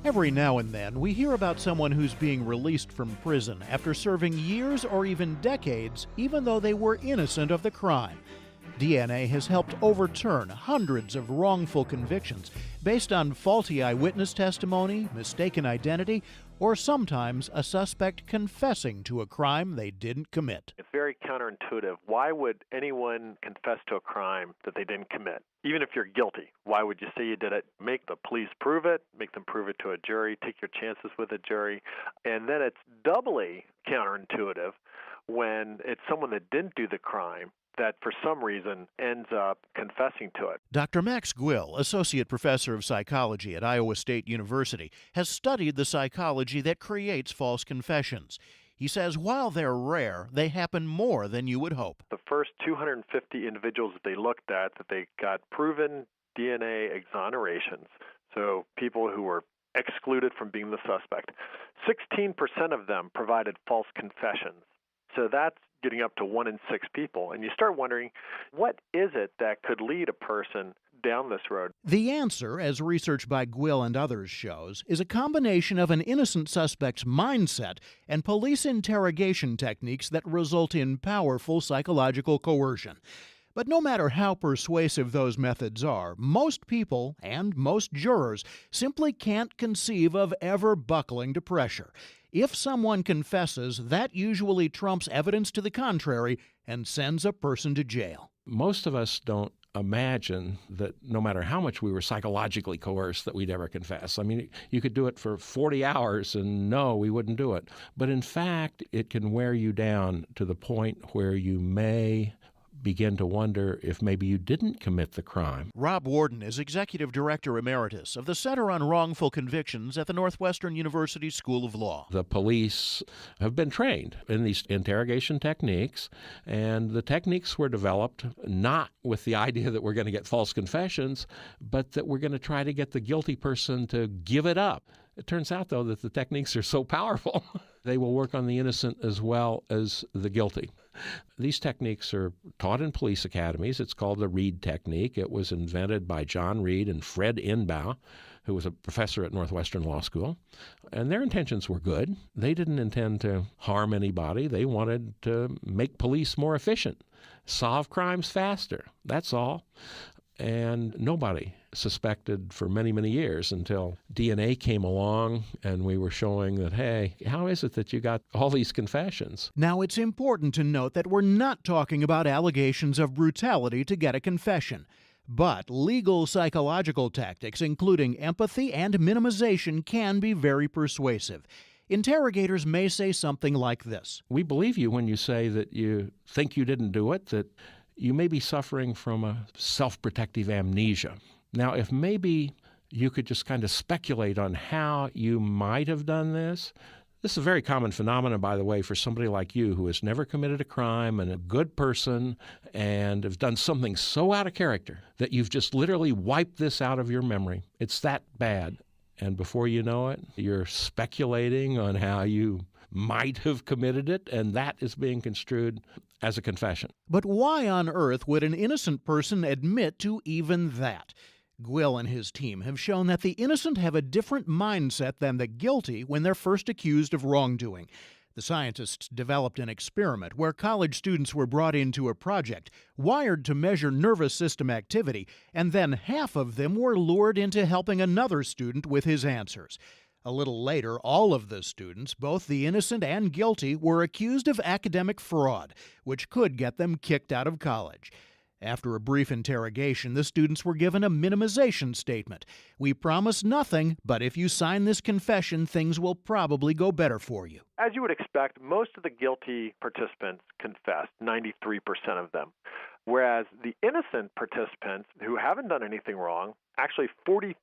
Every now and then, we hear about someone who's being released from prison after serving years or even decades, even though they were innocent of the crime. DNA has helped overturn hundreds of wrongful convictions based on faulty eyewitness testimony, mistaken identity, or sometimes a suspect confessing to a crime they didn't commit. It's very counterintuitive. Why would anyone confess to a crime that they didn't commit? Even if you're guilty, why would you say you did it? Make the police prove it, make them prove it to a jury, take your chances with a jury. And then it's doubly counterintuitive when it's someone that didn't do the crime that for some reason ends up confessing to it. Dr. Max Gwill, Associate Professor of Psychology at Iowa State University, has studied the psychology that creates false confessions. He says while they're rare, they happen more than you would hope. The first 250 individuals that they looked at, that they got proven DNA exonerations, so people who were excluded from being the suspect, 16% of them provided false confessions. So that's getting up to 1 in 6 people. And you start wondering, what is it that could lead a person down this road? The answer, as research by Gwill and others shows, is a combination of an innocent suspect's mindset and police interrogation techniques that result in powerful psychological coercion. But no matter how persuasive those methods are, most people and most jurors simply can't conceive of ever buckling to pressure. If someone confesses, that usually trumps evidence to the contrary and sends a person to jail. Most of us don't imagine that no matter how much we were psychologically coerced that we'd ever confess. I mean, you could do it for 40 hours and no, we wouldn't do it. But in fact, it can wear you down to the point where you may begin to wonder if maybe you didn't commit the crime. Rob Warden is Executive Director Emeritus of the Center on Wrongful Convictions at the Northwestern University School of Law. The police have been trained in these interrogation techniques, and the techniques were developed not with the idea that we're going to get false confessions, but that we're going to try to get the guilty person to give it up. It turns out, though, that the techniques are so powerful, they will work on the innocent as well as the guilty. These techniques are taught in police academies. It's called the Reed technique. It was invented by John Reed and Fred Inbaugh, who was a professor at Northwestern Law School. And their intentions were good. They didn't intend to harm anybody. They wanted to make police more efficient, solve crimes faster. That's all. And nobody suspected for many, many years until DNA came along and we were showing that, hey, how is it that you got all these confessions? Now, it's important to note that we're not talking about allegations of brutality to get a confession. But legal psychological tactics, including empathy and minimization, can be very persuasive. Interrogators may say something like this. We believe you when you say that you think you didn't do it, that you may be suffering from a self-protective amnesia. Now, if maybe you could just kind of speculate on how you might have done this. This is a very common phenomenon, by the way, for somebody like you who has never committed a crime and a good person and have done something so out of character that you've just literally wiped this out of your memory. It's that bad. And before you know it, you're speculating on how you might have committed it, and that is being construed as a confession. But why on earth would an innocent person admit to even that? Gwill and his team have shown that the innocent have a different mindset than the guilty when they're first accused of wrongdoing. The scientists developed an experiment where college students were brought into a project wired to measure nervous system activity, and then half of them were lured into helping another student with his answers. A little later, all of the students, both the innocent and guilty, were accused of academic fraud, which could get them kicked out of college. After a brief interrogation, the students were given a minimization statement. We promise nothing, but if you sign this confession, things will probably go better for you. As you would expect, most of the guilty participants confessed, 93% of them. Whereas the innocent participants who haven't done anything wrong, actually 43%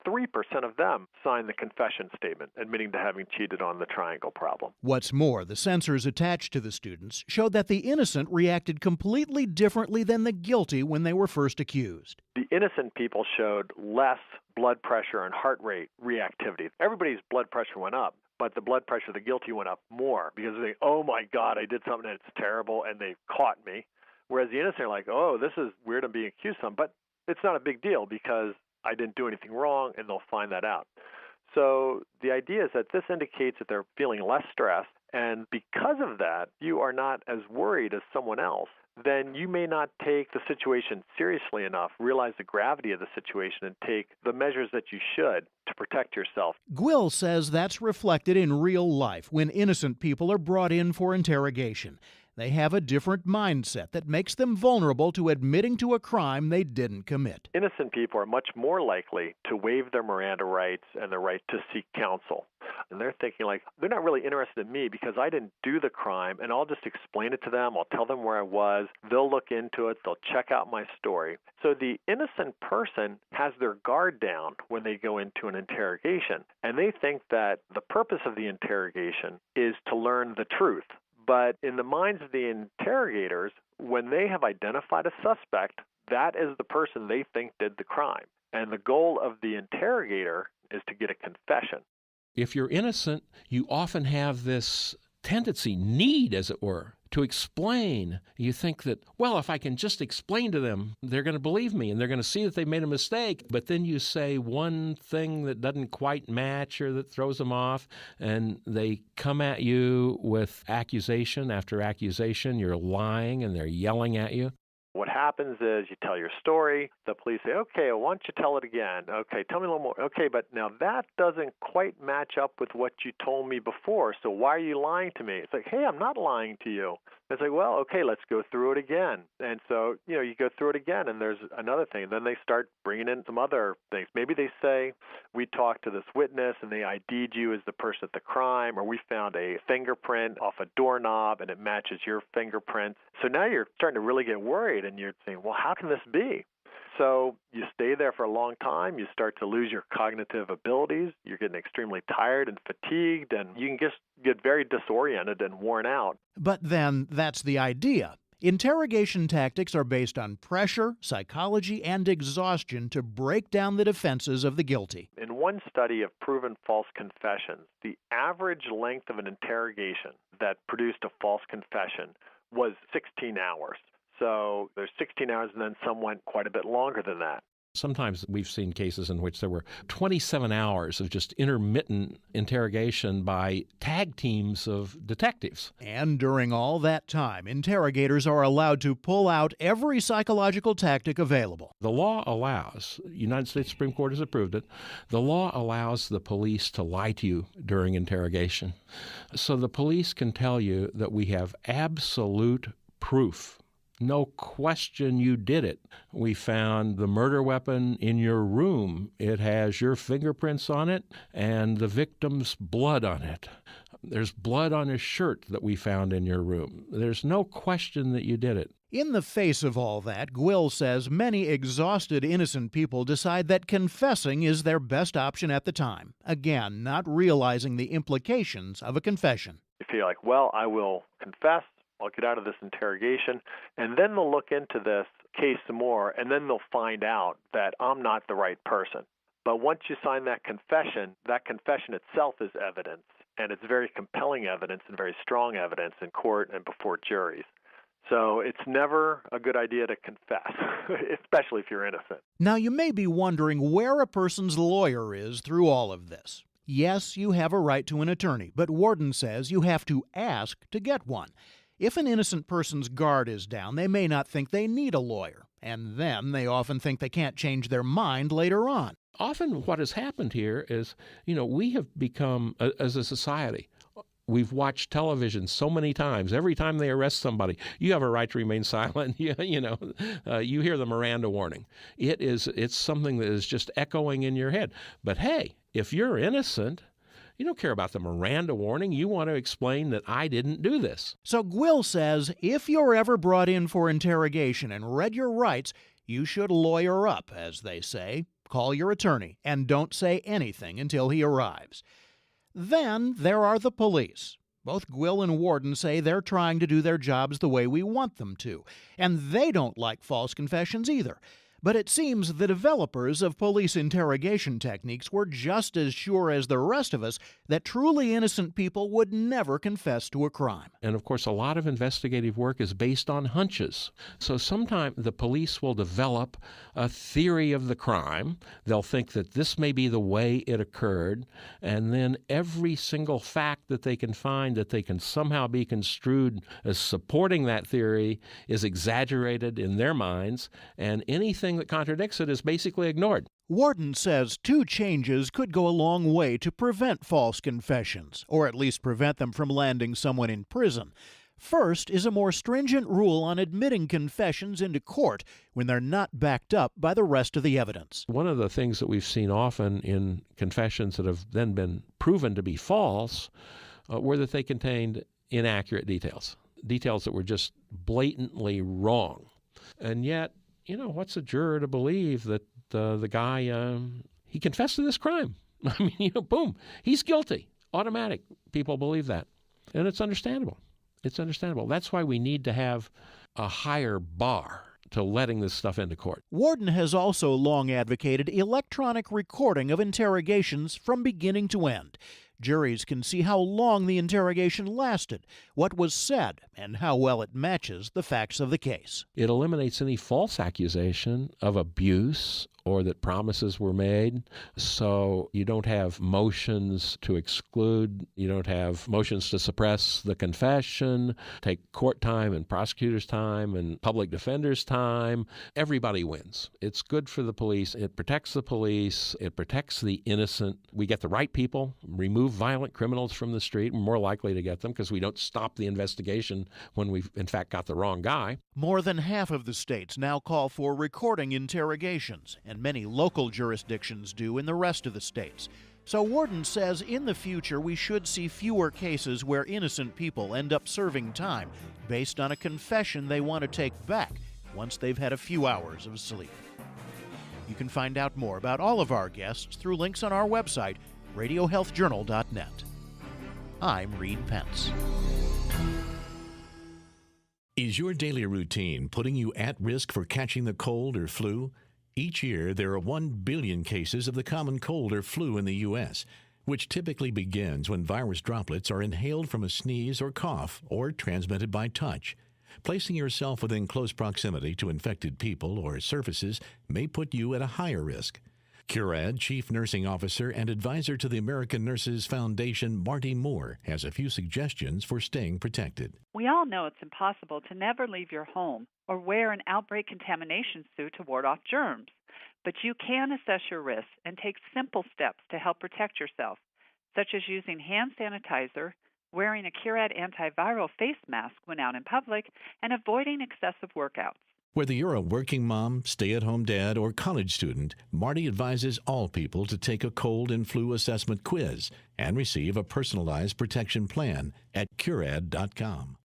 of them signed the confession statement, admitting to having cheated on the triangle problem. What's more, the sensors attached to the students showed that the innocent reacted completely differently than the guilty when they were first accused. The innocent people showed less blood pressure and heart rate reactivity. Everybody's blood pressure went up, but the blood pressure of the guilty went up more because they, oh my God, I did something that's terrible and they caught me. Whereas the innocent are like, oh, this is weird, I'm being accused of something, but it's not a big deal because I didn't do anything wrong and they'll find that out. So the idea is that this indicates that they're feeling less stress, and because of that, you are not as worried as someone else. Then you may not take the situation seriously enough, realize the gravity of the situation, and take the measures that you should to protect yourself. Gwill says that's reflected in real life when innocent people are brought in for interrogation. They have a different mindset that makes them vulnerable to admitting to a crime they didn't commit. Innocent people are much more likely to waive their Miranda rights and the right to seek counsel. And they're thinking like, they're not really interested in me because I didn't do the crime, and I'll just explain it to them. I'll tell them where I was. They'll look into it. They'll check out my story. So the innocent person has their guard down when they go into an interrogation, and they think that the purpose of the interrogation is to learn the truth. But in the minds of the interrogators, when they have identified a suspect, that is the person they think did the crime. And the goal of the interrogator is to get a confession. If you're innocent, you often have this tendency, need, as it were, to explain. You think that, well, if I can just explain to them, they're going to believe me and they're going to see that they made a mistake. But then you say one thing that doesn't quite match or that throws them off, and they come at you with accusation after accusation. You're lying and they're yelling at you. What happens is you tell your story. The police say, okay, why don't you tell it again? Okay, tell me a little more. Okay, but now that doesn't quite match up with what you told me before, so why are you lying to me? It's like, hey, I'm not lying to you. It's like, well, okay, let's go through it again. And so, you go through it again, and there's another thing. And then they start bringing in some other things. Maybe they say, we talked to this witness, and they ID'd you as the person at the crime, or we found a fingerprint off a doorknob, and it matches your fingerprint. So now you're starting to really get worried, and you're saying, well, how can this be? So you stay there for a long time. You start to lose your cognitive abilities. You're getting extremely tired and fatigued, and you can just get very disoriented and worn out. But then that's the idea. Interrogation tactics are based on pressure, psychology, and exhaustion to break down the defenses of the guilty. In one study of proven false confessions, the average length of an interrogation that produced a false confession was 16 hours. So there's 16 hours, and then some went quite a bit longer than that. Sometimes we've seen cases in which there were 27 hours of just intermittent interrogation by tag teams of detectives. And during all that time, interrogators are allowed to pull out every psychological tactic available. The law allows, United States Supreme Court has approved it, the law allows the police to lie to you during interrogation. So the police can tell you that we have absolute proof. No question you did it. We found the murder weapon in your room. It has your fingerprints on it and the victim's blood on it. There's blood on his shirt that we found in your room. There's no question that you did it. In the face of all that, Gwill says many exhausted innocent people decide that confessing is their best option at the time, again, not realizing the implications of a confession. You feel like, well, I will confess. I'll get out of this interrogation, and then they'll look into this case some more, and then they'll find out that I'm not the right person. But once you sign that confession itself is evidence, and it's very compelling evidence and very strong evidence in court and before juries. So it's never a good idea to confess, especially if you're innocent. Now, you may be wondering where a person's lawyer is through all of this. Yes, you have a right to an attorney, but Warden says you have to ask to get one. If an innocent person's guard is down, they may not think they need a lawyer, and then they often think they can't change their mind later on. Often what has happened here is, we have become, as a society, we've watched television so many times. Every time they arrest somebody, you have a right to remain silent. You hear the Miranda warning. It's something that is just echoing in your head. But hey, if you're innocent, you don't care about the Miranda warning. You want to explain that I didn't do this. So Gwill says if you're ever brought in for interrogation and read your rights, you should lawyer up, as they say. Call your attorney and don't say anything until he arrives. Then there are the police. Both Gwill and Warden say they're trying to do their jobs the way we want them to, and they don't like false confessions either. But it seems the developers of police interrogation techniques were just as sure as the rest of us that truly innocent people would never confess to a crime. And of course, a lot of investigative work is based on hunches. So sometimes the police will develop a theory of the crime. They'll think that this may be the way it occurred, and then every single fact that they can find that they can somehow be construed as supporting that theory is exaggerated in their minds, and anything that contradicts it is basically ignored. Warden says 2 changes could go a long way to prevent false confessions, or at least prevent them from landing someone in prison. First is a more stringent rule on admitting confessions into court when they're not backed up by the rest of the evidence. One of the things that we've seen often in confessions that have then been proven to be false were that they contained inaccurate details that were just blatantly wrong. And yet, what's a juror to believe that the guy, he confessed to this crime? I mean, boom, he's guilty. Automatic. People believe that. And it's understandable. It's understandable. That's why we need to have a higher bar to letting this stuff into court. Warden has also long advocated electronic recording of interrogations from beginning to end. Juries can see how long the interrogation lasted, what was said, and how well it matches the facts of the case. It eliminates any false accusation of abuse or that promises were made. So you don't have motions to exclude, you don't have motions to suppress the confession, take court time and prosecutor's time and public defender's time. Everybody wins. It's good for the police. It protects the police. It protects the innocent. We get the right people, remove violent criminals from the street. We're more likely to get them because we don't stop the investigation when we've in fact got the wrong guy. More than half of the states now call for recording interrogations, and many local jurisdictions do in the rest of the states. So Warden says in the future we should see fewer cases where innocent people end up serving time based on a confession they want to take back once they've had a few hours of sleep. You can find out more about all of our guests through links on our website, radiohealthjournal.net. I'm Reed Pence. Is your daily routine putting you at risk for catching the cold or flu? Each year, there are 1 billion cases of the common cold or flu in the U.S., which typically begins when virus droplets are inhaled from a sneeze or cough or transmitted by touch. Placing yourself within close proximity to infected people or surfaces may put you at a higher risk. Curad Chief Nursing Officer and advisor to the American Nurses Foundation, Marty Moore, has a few suggestions for staying protected. We all know it's impossible to never leave your home or wear an outbreak contamination suit to ward off germs. But you can assess your risks and take simple steps to help protect yourself, such as using hand sanitizer, wearing a Curad antiviral face mask when out in public, and avoiding excessive workouts. Whether you're a working mom, stay-at-home dad, or college student, Marty advises all people to take a cold and flu assessment quiz and receive a personalized protection plan at curad.com.